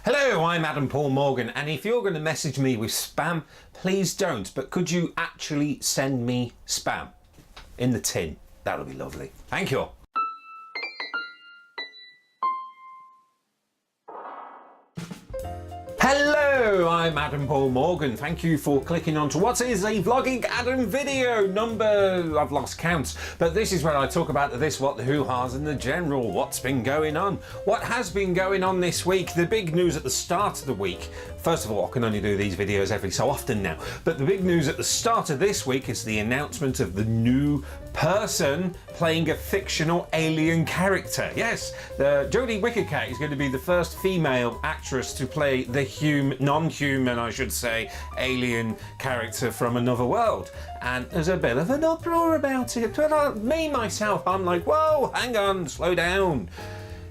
Hello, I'm Adam Paul Morgan, and if you're going to message me with spam, please don't. But could you actually send me spam in the tin? That'll be lovely. Thank you. Hello, I'm Adam Paul Morgan. Thank you for clicking on to what is a vlogging Adam video number. I've lost count, but this is where I talk about the this, what, the hoo-has and the general, what's been going on. What has been going on this week, the big news at the start of the week. First of all, I can only do these videos every so often now, but the big news at the start of this week is the announcement of the new person playing a fictional alien character. Yes, Jodie Whittaker is going to be the first female actress to play the non-human, I should say, alien character from another world. And there's a bit of an uproar about it. But me, myself, I'm like, whoa, hang on, slow down.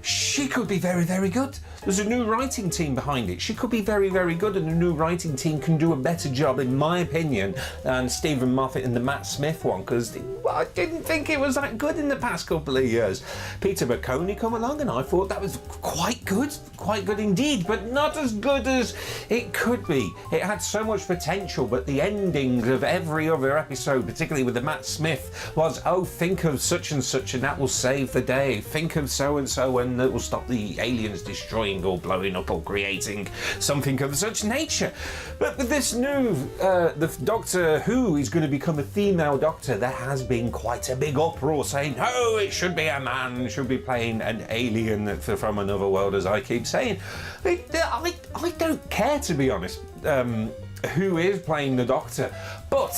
She could be very, very good. There's a new writing team behind it. She could be very, very good, and the new writing team can do a better job, in my opinion, than Stephen Moffat and the Matt Smith one, because I didn't think it was that good in the past couple of years. Peter McConey come along, and I thought that was quite good indeed, but not as good as it could be. It had so much potential, but the endings of every other episode, particularly with the Matt Smith, was, oh, think of such and such, and that will save the day. Think of so and so, and it will stop the aliens destroying or blowing up or creating something of such nature. But with this new, the Doctor Who is going to become a female Doctor, there has been quite a big uproar saying, no, it should be a man, should be playing an alien from another world, as I keep saying. I don't care, to be honest, who is playing the Doctor, but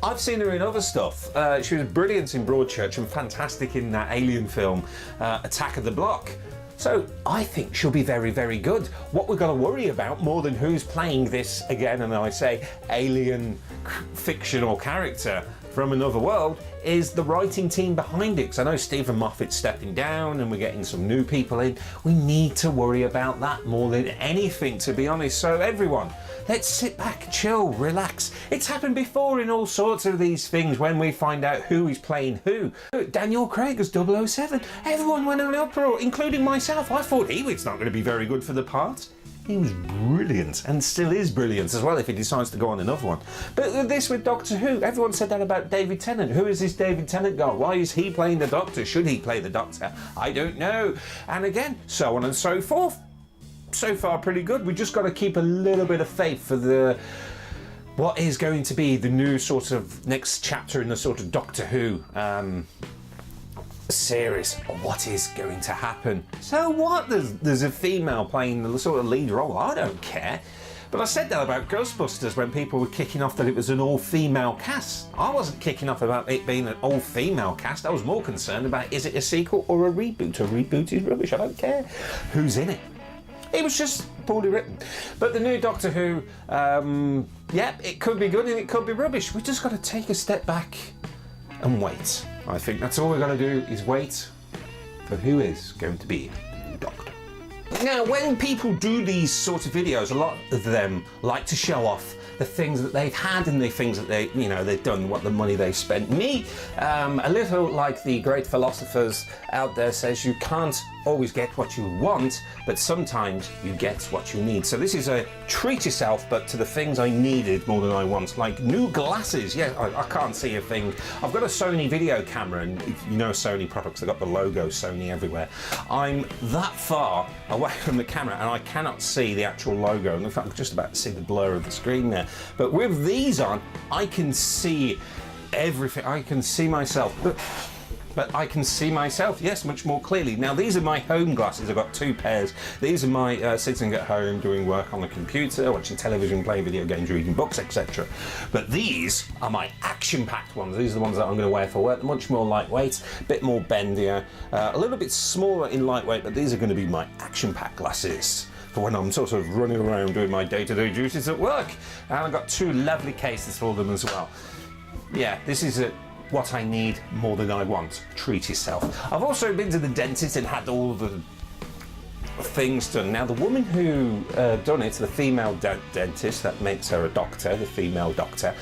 I've seen her in other stuff. She was brilliant in Broadchurch and fantastic in that alien film, Attack of the Block. So I think she'll be very, very good. What we're going to worry about more than who's playing this, again, and I say alien fictional character from another world, is the writing team behind it. Because I know Stephen Moffat's stepping down and we're getting some new people in. We need to worry about that more than anything, to be honest. So everyone, let's sit back, chill, relax. It's happened before in all sorts of these things when we find out who is playing who. Daniel Craig as 007. Everyone went on an uproar, including myself. I thought he was not going to be very good for the part. He was brilliant, and still is brilliant as well if he decides to go on another one. But this with Doctor Who, everyone said that about David Tennant. Who is this David Tennant guy? Why is he playing the Doctor? Should he play the Doctor? I don't know. And again, so on and so forth. So far pretty good. We just got to keep a little bit of faith for what is going to be the new sort of next chapter in the sort of Doctor Who series, or what is going to happen. So what? There's a female playing the sort of lead role. I don't care. But I said that about Ghostbusters when people were kicking off that it was an all-female cast. I wasn't kicking off about it being an all-female cast. I was more concerned about, is it a sequel or a reboot? A reboot is rubbish. I don't care who's in it. It was just poorly written. But the new Doctor Who, yeah, it could be good and it could be rubbish. We just got to take a step back and wait. I think that's all we're going to do, is wait for who is going to be Doctor. Now, when people do these sort of videos, a lot of them like to show off the things that they've had and the things that they've done, what the money they spent. Me, a little like the great philosophers out there says, you can't always get what you want, but sometimes you get what you need. So this is a treat yourself, but to the things I needed more than I want, like new glasses. Yeah, I can't see a thing. I've got a Sony video camera, and if you know Sony products, they've got the logo Sony everywhere. I'm that far away from the camera and I cannot see the actual logo. And in fact, I'm just about to see the blur of the screen there. But with these on, I can see everything. I can see myself. But I can see myself, yes, much more clearly. Now, these are my home glasses. I've got two pairs. These are my sitting at home, doing work on the computer, watching television, playing video games, reading books, etc. But these are my action-packed ones. These are the ones that I'm going to wear for work. Much more lightweight, a bit more bendier, a little bit smaller in lightweight, but these are going to be my action-packed glasses for when I'm sort of running around doing my day-to-day duties at work. And I've got two lovely cases for them as well. Yeah, this is what I need more than I want. Treat yourself. I've also been to the dentist and had all the things done. Now, the woman who done it, the female dentist, that makes her a doctor, the female doctor,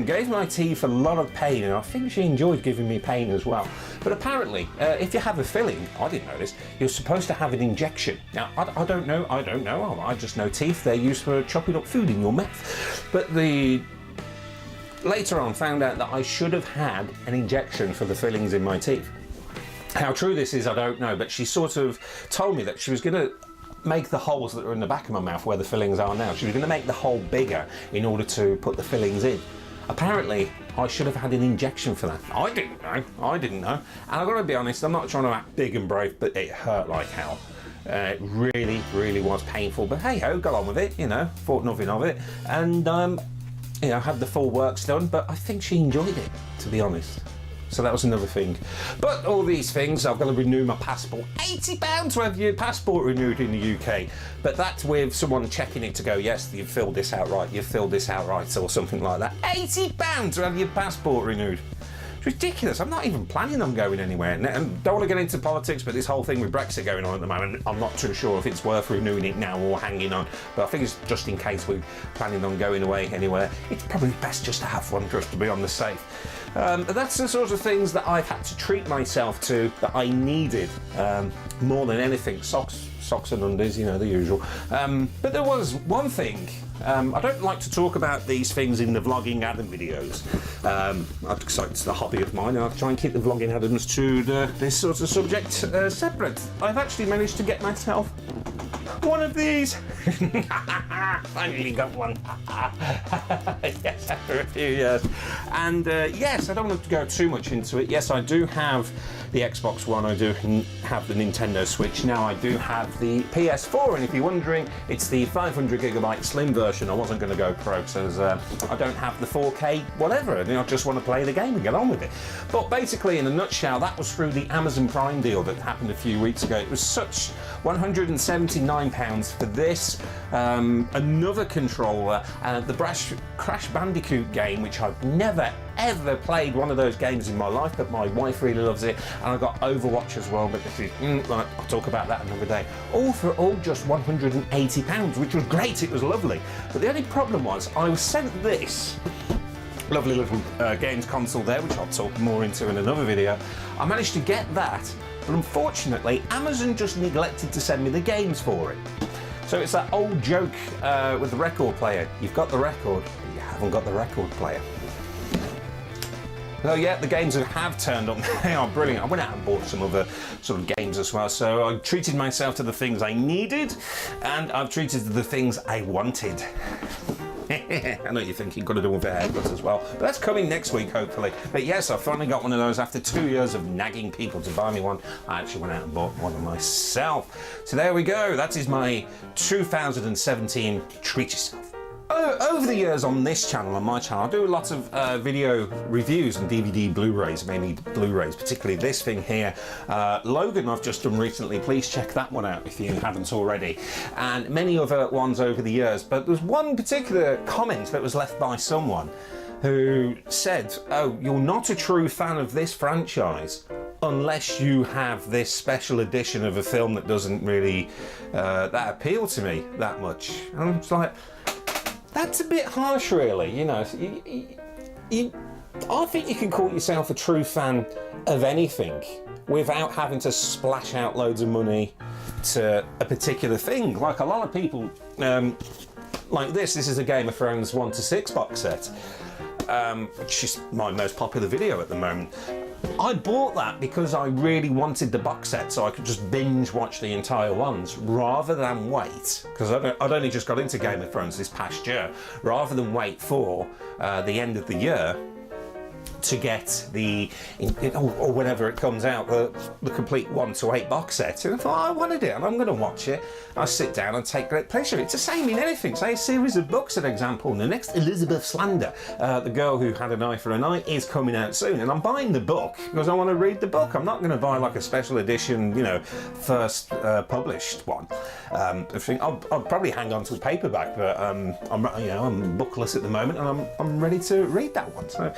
gave my teeth a lot of pain, and I think she enjoyed giving me pain as well. But apparently, if you have a filling, I didn't know this, you're supposed to have an injection. Now, I don't know, I just know teeth, they're used for chopping up food in your mouth. But later on found out that I should have had an injection for the fillings in my teeth. How true this is, I don't know, but she sort of told me that she was going to make the holes that are in the back of my mouth where the fillings are now, she was going to make the hole bigger in order to put the fillings in. Apparently, I should have had an injection for that. I didn't know. And I've got to be honest, I'm not trying to act big and brave, but it hurt like hell. It really, really was painful, but hey ho, got on with it, you know, thought nothing of it. And, you know, had the full works done, but I think she enjoyed it, to be honest. So that was another thing. But all these things, I've got to renew my passport. £80 to have your passport renewed in the UK. But that's with someone checking it to go, yes, you've filled this out right, you've filled this out right, or something like that. £80 to have your passport renewed. It's ridiculous. I'm not even planning on going anywhere. And don't want to get into politics, but this whole thing with Brexit going on at the moment, I'm not too sure if it's worth renewing it now or hanging on. But I think it's just in case we're planning on going away anywhere. It's probably best just to have one, just to be on the safe. That's the sort of things that I've had to treat myself to, that I needed more than anything. Socks and undies, you know, the usual. But there was one thing. I don't like to talk about these things in the Vlogging Adam videos. It's the hobby of mine, and I try and keep the Vlogging Adams to this sort of subject separate. I've actually managed to get myself one of these. Finally got one. Yes, after a few years. And yes, I don't want to go too much into it. Yes, I do have the Xbox One, I do have the Nintendo Switch. Now I do have the PS4, and if you're wondering, it's the 500GB slim version. I wasn't going to go pro because I don't have the 4K whatever, and I just want to play the game and get on with it. But basically, in a nutshell, that was through the Amazon Prime deal that happened a few weeks ago. It was such £179 for this, another controller, the Crash Bandicoot game, which I've never ever played one of those games in my life, but my wife really loves it, and I got Overwatch as well, but I'll talk about that another day. All for all just £180, which was great, it was lovely. But the only problem was I was sent this lovely little games console there, which I'll talk more into in another video. I managed to get that, but unfortunately Amazon just neglected to send me the games for it. So it's that old joke with the record player. You've got the record, but you haven't got the record player. So yeah, the games have turned up. They are brilliant. I went out and bought some other sort of games as well. So I treated myself to the things I needed, and I've treated to the things I wanted. I know you're thinking, got to do with haircuts as well. But that's coming next week, hopefully. But yes, I finally got one of those after 2 years of nagging people to buy me one. I actually went out and bought one myself. So there we go. That is my 2017 Treat Yourself. Over the years on this channel, on my channel, I do lots of video reviews and DVD Blu-rays, mainly Blu-rays, particularly this thing here. Logan I've just done recently, please check that one out if you haven't already. And many other ones over the years, but there's one particular comment that was left by someone who said, oh, you're not a true fan of this franchise unless you have this special edition of a film that doesn't really that appeal to me that much. And I'm just like, that's a bit harsh, really, you know. I think you can call yourself a true fan of anything without having to splash out loads of money to a particular thing. Like a lot of people, like this is a Game of Thrones 1 to 6 box set, which is my most popular video at the moment. I bought that because I really wanted the box set so I could just binge watch the entire ones rather than wait, because I'd only just got into Game of Thrones this past year, rather than wait for the end of the year to get the, or whenever it comes out, the complete 1 to 8 box set. And I thought, I wanted it and I'm going to watch it. I sit down and take great pleasure. It's the same in anything. Say a series of books, an example. And the next Elizabeth Slander, The Girl Who Had an Eye for an Eye, is coming out soon. And I'm buying the book because I want to read the book. I'm not going to buy like a special edition, you know, first published one. I'll probably hang on to the paperback, but I'm bookless at the moment and I'm ready to read that one. So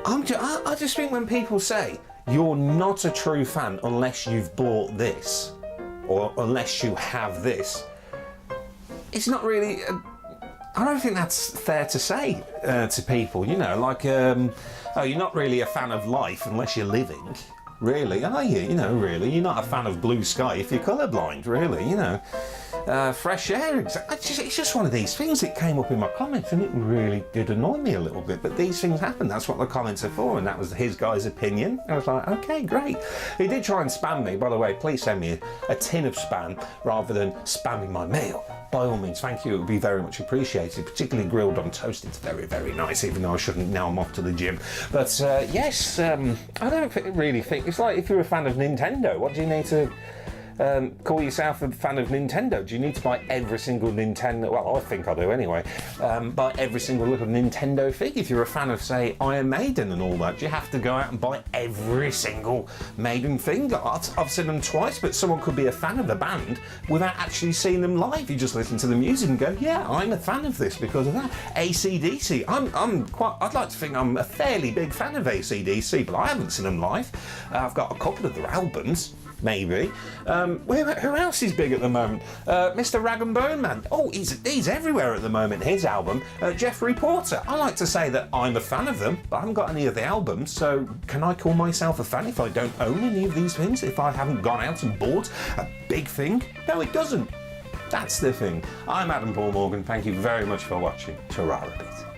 I just think when people say, you're not a true fan unless you've bought this, or unless you have this, it's not really. I don't think that's fair to say to people. You know, like, oh, you're not really a fan of life unless you're living. Really, are you? You know, really, you're not a fan of blue sky if you're colourblind. Really, you know, fresh air. It's just one of these things. It came up in my comments, and it really did annoy me a little bit. But these things happen. That's what the comments are for, and that was his guy's opinion. I was like, okay, great. He did try and spam me, by the way. Please send me a tin of spam rather than spamming my mail. By all means, thank you. It would be very much appreciated, particularly grilled on toast. It's very, very nice, even though I shouldn't. Now I'm off to the gym. But yes, I don't really think. It's like if you're a fan of Nintendo, what do you need to call yourself a fan of Nintendo? Do you need to buy every single Nintendo? Well, I think I do anyway. Buy every single little Nintendo thing. If you're a fan of, say, Iron Maiden and all that, do you have to go out and buy every single Maiden thing? I've seen them twice, but someone could be a fan of the band without actually seeing them live. You just listen to the music and go, yeah, I'm a fan of this because of that. AC/DC. I'd like to think I'm a fairly big fan of AC/DC, but I haven't seen them live. I've got a couple of their albums. Maybe. Who else is big at the moment? Mr. Rag and Bone Man. Oh, he's everywhere at the moment. His album. Jeffrey Porter. I like to say that I'm a fan of them, but I haven't got any of the albums, so can I call myself a fan if I don't own any of these things? If I haven't gone out and bought a big thing? No, it doesn't. That's the thing. I'm Adam Paul Morgan. Thank you very much for watching. Ta-ra a bit.